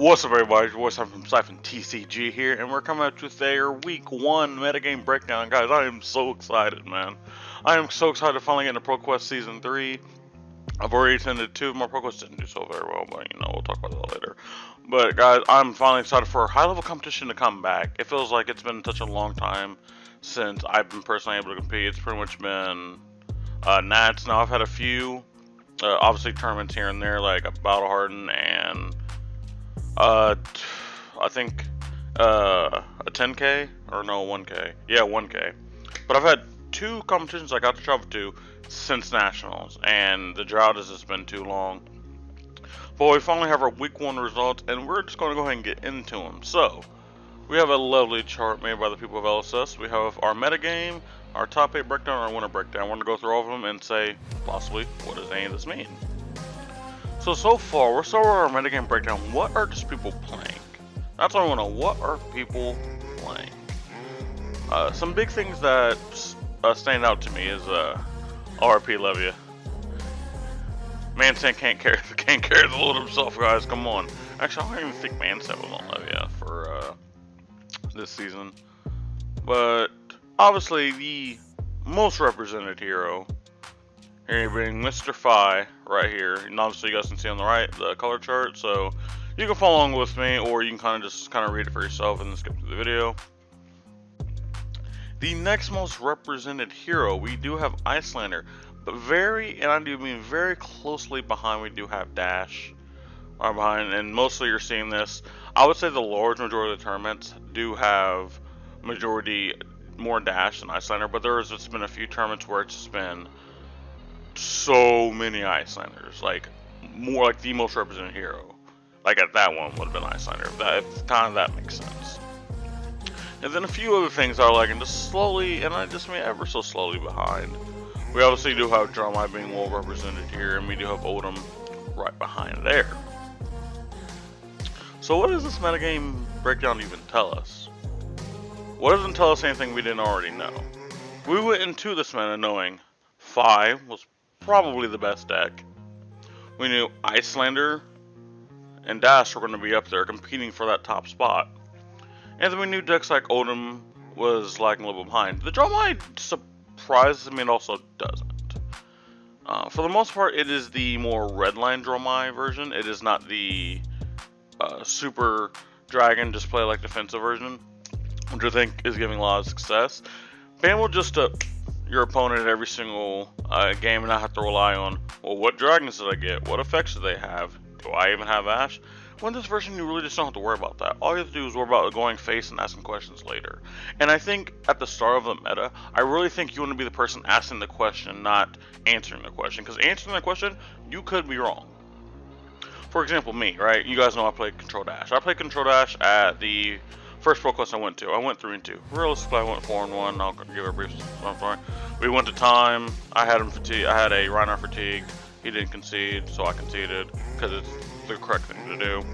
What's up, everybody? It's your voice. I'm from Siphon TCG here, and we're coming out with their Week 1 metagame breakdown. Guys, I am so excited, man. I am so excited to finally get into ProQuest Season 3. I've already attended 2 of my ProQuest, didn't do so very well, but, we'll talk about that later. But, guys, I'm finally excited for high-level competition to come back. It feels like it's been such a long time since I've been personally able to compete. It's pretty much been Nats. Now, I've had a few, obviously, tournaments here and there, like Battle Harden and... I think, a 10K, or no, 1K, yeah, 1K, but I've had 2 competitions I got to travel to since Nationals, and the drought has just been too long, but we finally have our Week 1 results, and we're just going to go ahead and get into them. So, we have a lovely chart made by the people of LSS. We have our metagame, our top 8 breakdown, our winner breakdown. We're going to go through all of them and say, possibly, what does any of this mean? So far, we're starting with our metagame breakdown. What are just people playing? That's what I want to know. What are people playing? Some big things that stand out to me is RP Levia. Manson can't carry the load himself, guys. Come on. Actually, I don't even think Manson was on Levia for this season. But obviously, the most represented hero. Here being Mr. Phi right here, and obviously you guys can see on the right the color chart, so you can follow along with me, or you can kind of read it for yourself and then skip through the video. The next most represented hero, we do have Icelander, but and I do mean very closely behind, we do have Dash. Behind, and mostly you're seeing this. I would say the large majority of the tournaments do have majority more Dash than Icelander, but there's just been a few tournaments where it's just been so many Icelanders, like more like the most represented hero. Like at that one would have been Icelander. If kind of that makes sense. And then a few other things are like, and just slowly, and I just mean ever so slowly behind. We obviously do have Drama being well represented here, and we do have Odom right behind there. So what does this metagame breakdown even tell us? What doesn't tell us anything we didn't already know? We went into this meta knowing Phi was probably the best deck. We knew Icelander and Dash were going to be up there competing for that top spot. And then we knew decks like Odom was lagging a little bit behind. The Dromai surprises me and also doesn't. For the most part, it is the more redline Dromai version. It is not the super dragon display like defensive version, which I think is giving a lot of success. Ban will just your opponent at every single game and not have to rely on, well, what dragons did I get? What effects do they have? Do I even have Ash? When this version, you really just don't have to worry about that. All you have to do is worry about going face and asking questions later. And I think at the start of the meta, I really think you want to be the person asking the question, not answering the question. Because answering the question, you could be wrong. For example, me, right? You guys know I played Control Dash. I played Control Dash at the first ProQuest I went to. I went 3-2. Realistically, I went 4-1. I'll give a brief story. We went to time. I had him fatigued. I had a Reinhardt fatigued. He didn't concede, so I conceded because it's the correct thing to do.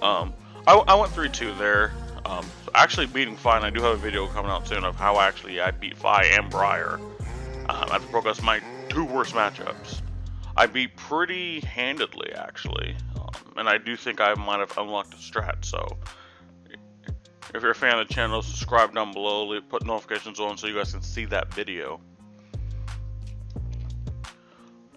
I went 3-2 there. So actually beating Phi, and I do have a video coming out soon of how I beat Phi and Briar at the ProQuest. My 2 worst matchups. I beat pretty handedly, actually, and I do think I might have unlocked a strat. So if you're a fan of the channel, subscribe down below, put notifications on so you guys can see that video.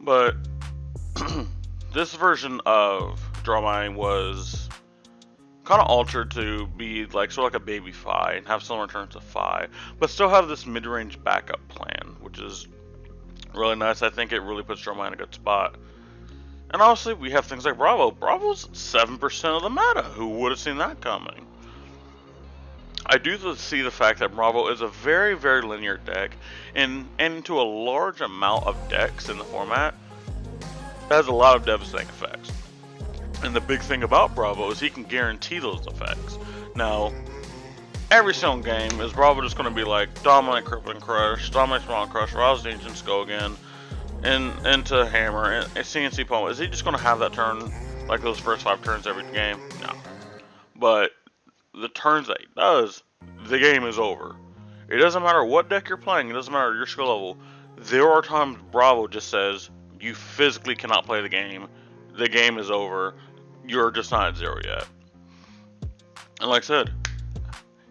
But this version of Dromai was kind of altered to be like sort of like a baby Phi and have similar turns to Phi, but still have this mid-range backup plan, which is really nice. I think it really puts Dromai in a good spot. And obviously we have things like Bravo. Bravo's 7% of the meta. Who would have seen that coming? I do see the fact that Bravo is a very, very linear deck, and to a large amount of decks in the format, it has a lot of devastating effects. And the big thing about Bravo is he can guarantee those effects. Now, every single game is Bravo just going to be like Dominate, Crippling Crush, Dominate, Small Crush, Rouse the Ancients, go again, and into Hammer, and CNC Poem. Is he just going to have that turn, like those first 5 turns every game? No. But the turns that he does, the game is over. It doesn't matter what deck you're playing, it doesn't matter your skill level. There are times Bravo just says, you physically cannot play the game is over, you're just not at 0 yet. And like I said,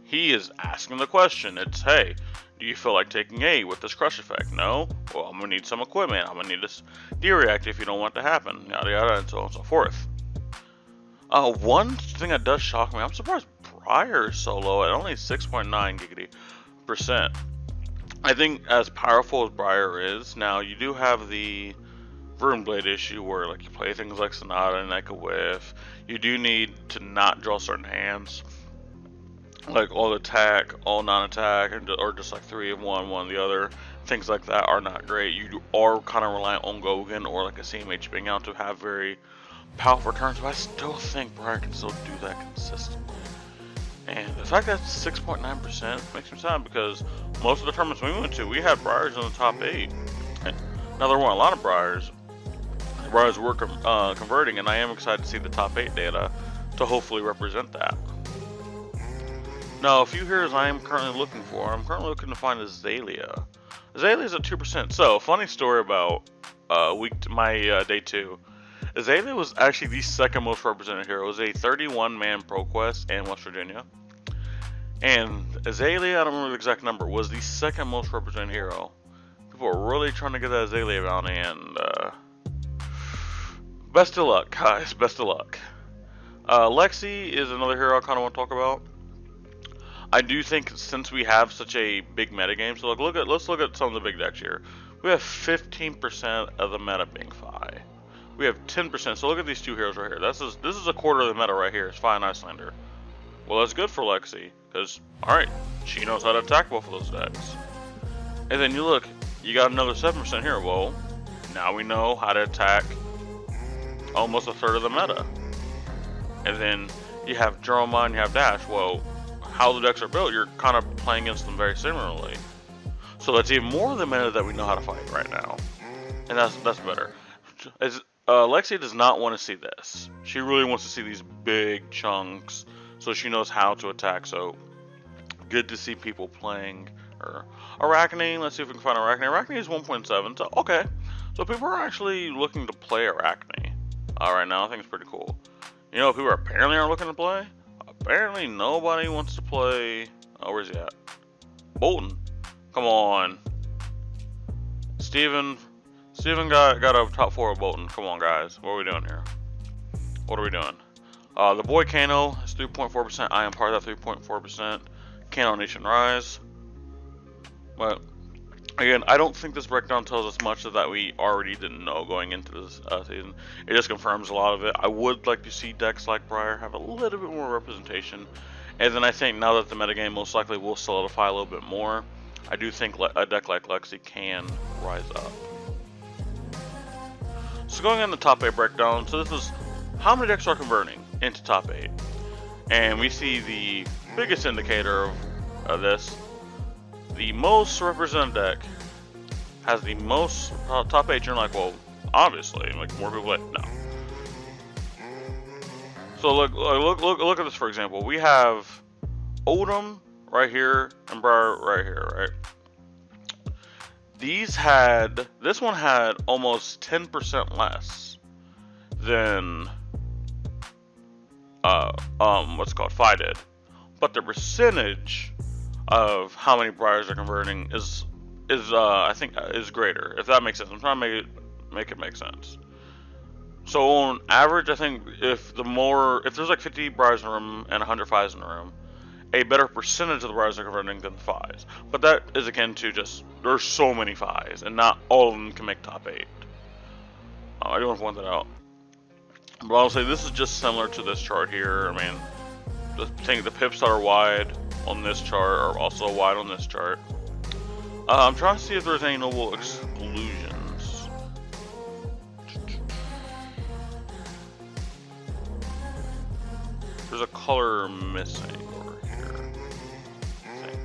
he is asking the question. It's, hey, do you feel like taking A with this crush effect? No? Well, I'm going to need some equipment. I'm going to need this D-react if you don't want it to happen. Yada yada, and so on and so forth. One thing that does shock me, I'm surprised Briar is so low at only 6.9 giggity%. I think as powerful as Briar is, now you do have the Runeblade issue where like you play things like Sonata and Echo Whiff. You do need to not draw certain hands. Like all attack, all non-attack, or just like 3 of one, 1 of the other. Things like that are not great. You are kind of reliant on Gogan or like a CMH being out to have very powerful turns, but I still think Briar can still do that consistently. And the fact that it's 6.9% makes me sad because most of the tournaments we went to, we had Briars in the top 8. And now there weren't a lot of Briars. The Briars were converting, and I am excited to see the top 8 data to hopefully represent that. Now, a few heroes I am currently looking for. I'm currently looking to find Azalea. Azalea's at 2%. So, funny story about day 2. Azalea was actually the second most represented hero. It was a 31-man pro quest in West Virginia. And Azalea, I don't remember the exact number, was the second most represented hero. People were really trying to get that Azalea bounty, and best of luck, guys. Best of luck. Lexi is another hero I kind of want to talk about. I do think since we have such a big metagame, so let's look at some of the big decks here. We have 15% of the meta being Fi. We have 10%. So look at these two heroes right here. This is a quarter of the meta right here. It's Fi and Icelander. Well, that's good for Lexi because alright, she knows how to attack both of those decks. And then you look, you got another 7% here. Well, now we know how to attack almost a third of the meta. And then you have Jeremiah and you have Dash. Well, how the decks are built, you're kind of playing against them very similarly. So that's even more of the meta that we know how to fight right now. And that's better. Lexi does not want to see this. She really wants to see these big chunks so she knows how to attack. So good to see people playing Arachne. Let's see if we can find Arachne. Arachne is 1.7, so okay. So people are actually looking to play Arachne right now. I think it's pretty cool. You know, people apparently aren't looking to play. Apparently nobody wants to play. Oh, where's he at? Bolton. Come on. Steven got a top 4 of Bolton. Come on, guys. What are we doing here? What are we doing? The boy Kano is 3.4%. I am part of that 3.4%. Kano Nation Rise. But again, I don't think this breakdown tells us much of that we already didn't know going into this season. It just confirms a lot of it. I would like to see decks like Briar have a little bit more representation. And then I think now that the metagame most likely will solidify a little bit more, I do think a deck like Lexi can rise up. So going on the top 8 breakdown, so this is how many decks are converting into top 8. And we see the biggest indicator of this. The most represented deck has the most top 8. You're like, well, obviously, like more people play. No. So look at this for example. We have Odom right here and Briar right here, right? This one had almost 10% less than what's called Fi did, but the percentage of how many Briars are converting is I think is greater, if that makes sense. I'm trying to make it make sense. So on average, I think if there's like 50 Briars in a room and 100 Fis in a room, a better percentage of the Briars are converting than the Fis. But that is akin to just there's so many Fis and not all of them can make top 8. I do want to point that out. But I'll say this is just similar to this chart here. I mean, the pips that are wide on this chart are also wide on this chart. I'm trying to see if there's any notable exclusions. There's a color missing over here, I think.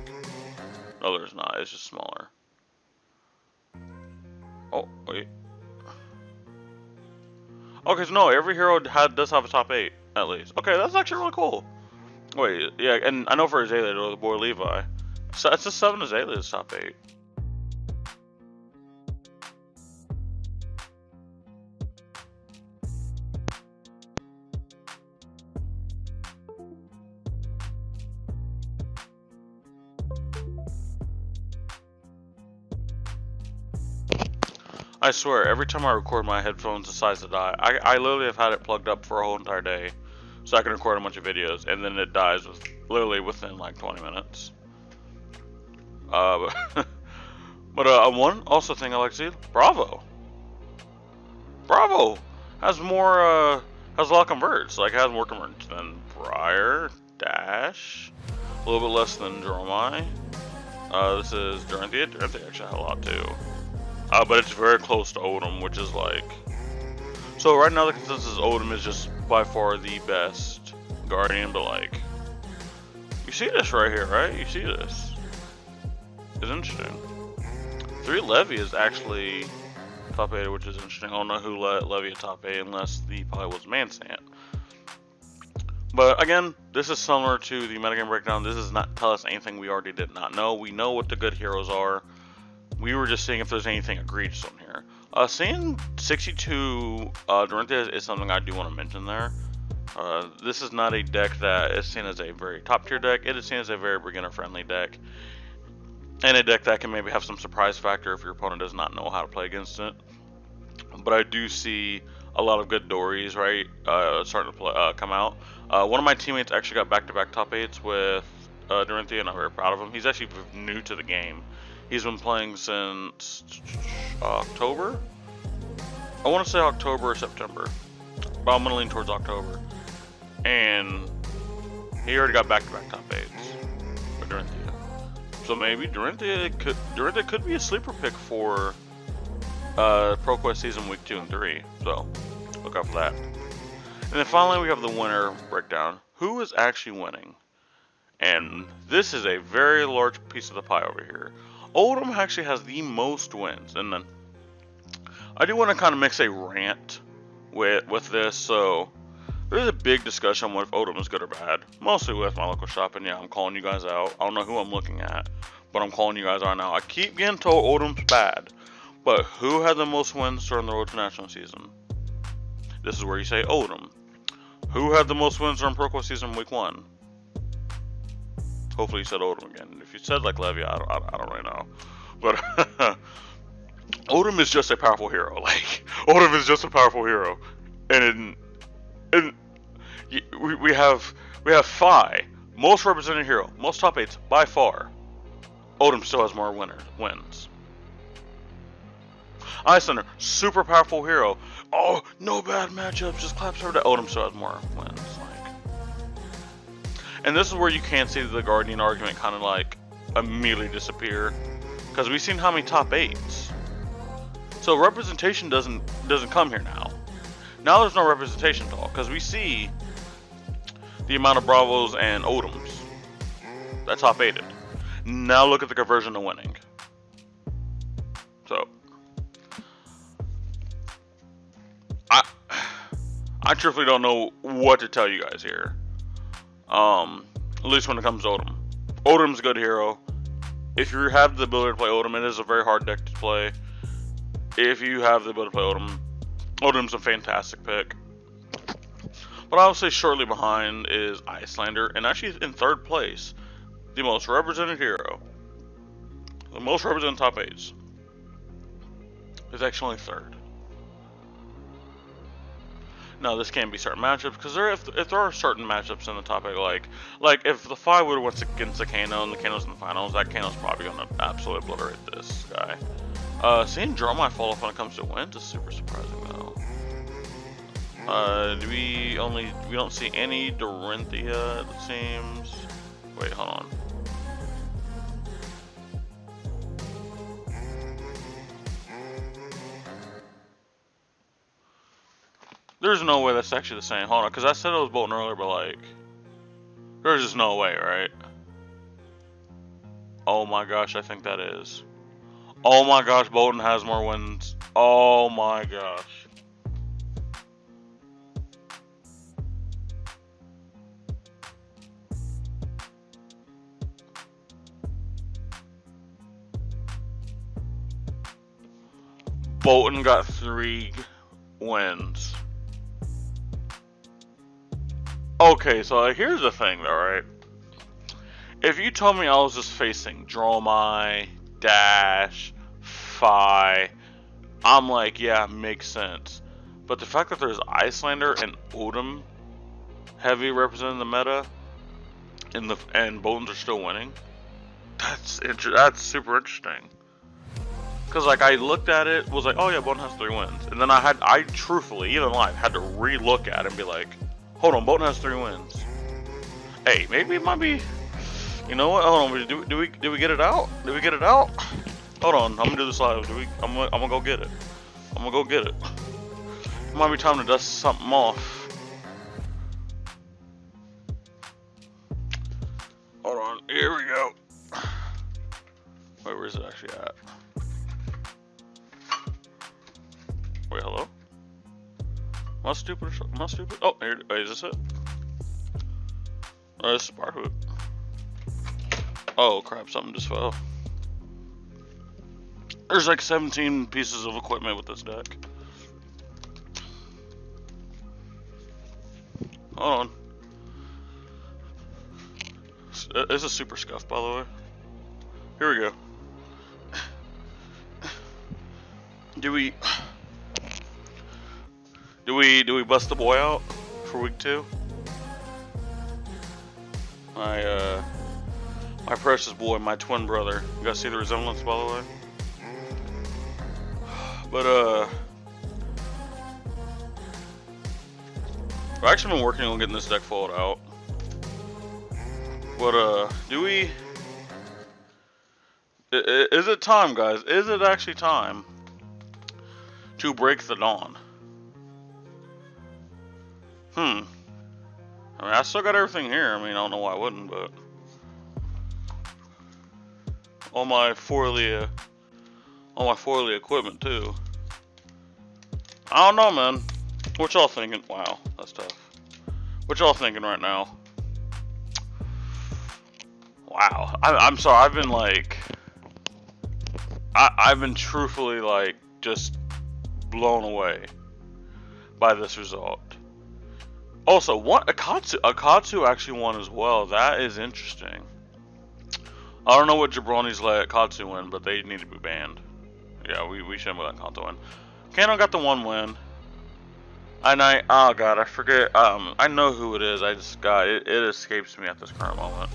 No, there's not. It's just smaller. Oh, wait. Okay, so no, every hero does have a top 8, at least. Okay, that's actually really cool. Wait, yeah, and I know for Azalea, the boy Levi. So it's just 7 Azalea's top 8. I swear, every time I record, my headphones decide to die. I literally have had it plugged up for a whole entire day so I can record a bunch of videos, and then it dies literally within like 20 minutes. But one also thing I like to see, Bravo has more, has a lot of converts. Like, has more converts than Briar, Dash, a little bit less than Dromai. This is Dorinthia. Dorinthia actually had a lot too. But it's very close to Odom, which is like... So right now the consensus is Odom is just by far the best Guardian, but like... You see this right here, right? You see this. It's interesting. 3 Levy is actually top 8, which is interesting. I don't know who let Levy at top 8 unless the probably was Mansant. But again, this is similar to the metagame breakdown. This does not tell us anything we already did not know. We know what the good heroes are. We were just seeing if there's anything egregious on here. Seeing 62 Dorinthia is something I do want to mention there. This is not a deck that is seen as a very top tier deck. It is seen as a very beginner friendly deck. And a deck that can maybe have some surprise factor if your opponent does not know how to play against it. But I do see a lot of good Dories, right, starting to play, come out. One of my teammates actually got back-to-back top 8s with Dorinthia, and I'm very proud of him. He's actually new to the game. He's been playing since October? I want to say October or September, but I'm going to lean towards October. And he already got back-to-back top 8s with Dorinthia. So maybe Dorinthia could be a sleeper pick for ProQuest Season Week 2 and 3. So look out for that. And then finally we have the winner breakdown. Who is actually winning? And this is a very large piece of the pie over here. Odom actually has the most wins, and then I do want to kind of mix a rant with this. So there's a big discussion on what if Odom is good or bad, mostly with my local shop, and yeah, I'm calling you guys out. I don't know who I'm looking at, but I'm calling you guys out now. I keep getting told Odom's bad, but who had the most wins during the Road to National season? This is where you say Odom. Who had the most wins during ProQuest Season Week 1? Hopefully you said Odom again. If you said like Levy, I don't really know. But Odom is just a powerful hero. Like, Odom is just a powerful hero. And we have Phi, most represented hero, most top 8s by far. Odom still has more wins. Ice Thunder, super powerful hero. Oh, no bad matchups, just claps over to Odom still has more wins. And this is where you can see the Guardian argument kind of like immediately disappear, because we've seen how many top 8s. So representation doesn't come here now. Now there's no representation at all, because we see the amount of Bravos and Odoms that top 8'd. Now look at the conversion to winning. So I truthfully don't know what to tell you guys here. At least when it comes to Odom. Odom's a good hero. If you have the ability to play Odom, it is a very hard deck to play. If you have the ability to play Odom, Odom's a fantastic pick. But I would say shortly behind is Icelander, and actually in 3rd place, the most represented hero, the most represented top 8s, is actually only 3rd. Now this can be certain matchups, because if there are certain matchups in the top 8, like if the Phi would have went against the Kano and the Kano's in the finals, that Kano's probably going to absolutely obliterate this guy. Seeing Dromai fall off when it comes to wins is super surprising though. We don't see any Dorinthia, it seems. Wait, hold on. There's no way that's actually the same. Hold on, because I said it was Bolton earlier, but like, there's just no way, right? Oh my gosh, I think that is. Oh my gosh, Bolton has more wins. Oh my gosh. Bolton got 3 wins. Okay, so here's the thing though, right? If you told me I was just facing Dromai, Dash, Phi, I'm like, yeah, makes sense. But the fact that there's Icelander and Odom heavy representing the meta, and Bones are still winning, that's super interesting. Cause like I looked at it, was like, oh yeah, Bolton has 3 wins, and then I truthfully, even live, had to re-look at it and be like, hold on, Bolton has 3 wins. Hey, maybe it might be. You know what? Hold on, do we get it out? Did we get it out? Hold on, I'm gonna do this live. I'm gonna go get it. I'm gonna go get it. It might be time to dust something off. Hold on, here we go. Wait, where is it actually at? Wait, hello? Am I stupid? Am I stupid? Oh, here. Wait, is this it? Oh, this is part of it. Oh crap! Something just fell. There's like 17 pieces of equipment with this deck. Hold on. It's a super scuff, by the way. Here we go. Do we bust the boy out for week 2? My precious boy, my twin brother. You guys see the resemblance, by the way? But I've actually been working on getting this deck followed out. But is it time, guys? Is it actually time to break the dawn? I mean, I still got everything here. I mean, I don't know why I wouldn't, but all my Forley equipment too. I don't know, man. What y'all thinking? Wow, that's tough. What y'all thinking right now? Wow, I'm sorry. I've been like, I've been truthfully like just blown away by this result. Also, Akatsu actually won as well. That is interesting. I don't know what jabronis let Akatsu win, but they need to be banned. Yeah, we shouldn't let Akatsu win. Kano got the 1 win. And oh god, I forget. I know who it is. I just got it. It escapes me at this current moment.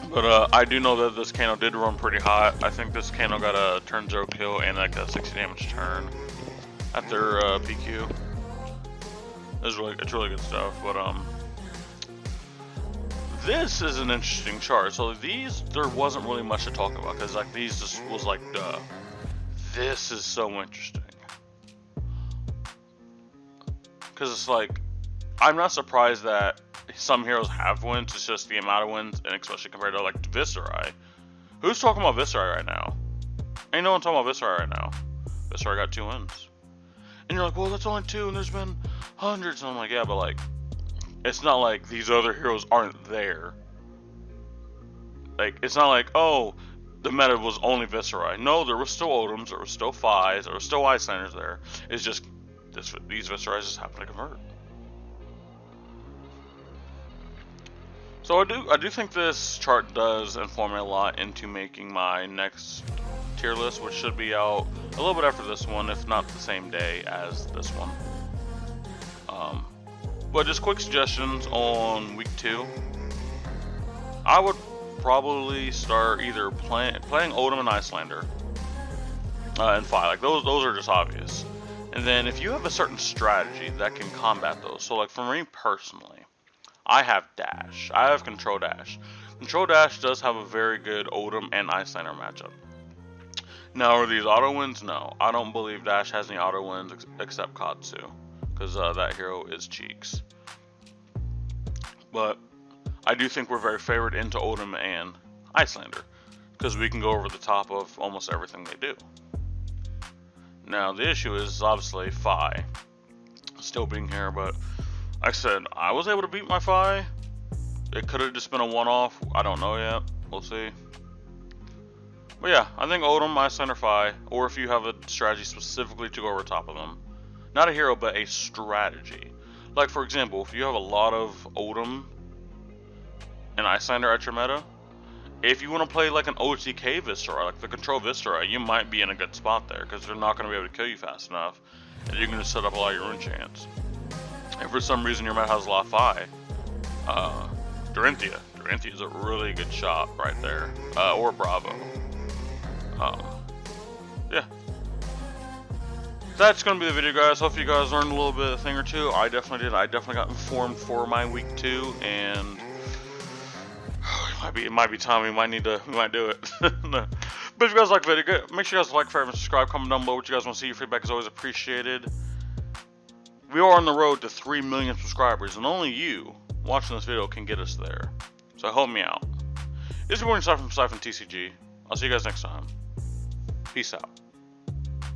But I do know that this Kano did run pretty hot. I think this Kano got a turn 0 kill and like a 60 damage turn at their PQ. It's really good stuff. But this is an interesting chart. So these, there wasn't really much to talk about because like these just was like duh. This is so interesting because it's like I'm not surprised that some heroes have wins. It's just the amount of wins, and especially compared to like Viserai. Who's talking about Viserai right now? Ain't no one talking about Viserai right now. Viserai got 2 wins, and you're like, well, that's only 2, and there's been hundreds. And I'm like, yeah, but like, it's not like these other heroes aren't there. Like, it's not like, oh, the meta was only Viserai. No, there were still Odoms, there were still Phis, there were still Icelanders there. It's just these Viserais just happen to convert. So I do think this chart does inform me a lot into making my next tier list, which should be out a little bit after this one, if not the same day as this one. But just quick suggestions on week 2. I would probably start either playing Odom and Icelander and Phi. Like those are just obvious. And then if you have a certain strategy that can combat those, so like for me personally, I have Dash. I have Control Dash. Control Dash does have a very good Odom and Icelander matchup. Now, are these auto wins? No. I don't believe Dash has any auto wins except Katsu, because that hero is Cheeks. But I do think we're very favored into Odom and Icelander, because we can go over the top of almost everything they do. Now, the issue is obviously Phi still being here, but like I said, I was able to beat my Phi. It could have just been a one-off. I don't know yet. We'll see. But yeah, I think Odom, Icelander, Phi, or if you have a strategy specifically to go over top of them. Not a hero, but a strategy. Like, for example, if you have a lot of Odom and Icelander at your meta, if you want to play like an OTK Viscera, like the Control Viscera, you might be in a good spot there, because they're not going to be able to kill you fast enough, and you can just set up a lot of your rune chants. If for some reason your meta has Lafi, Dorinthia is a really good shot right there, or Bravo. Yeah. That's going to be the video, guys. Hope you guys learned a little bit, a thing or two. I definitely did. I definitely got informed for my week 2, and it might be time we might do it. No. But if you guys like the video, make sure you guys like, favorite, and subscribe. Comment down below what you guys want to see. Your feedback is always appreciated. We are on the road to 3 million subscribers, and only you watching this video can get us there. So help me out. This is Morning Siphon from Siphon TCG. I'll see you guys next time. Peace out.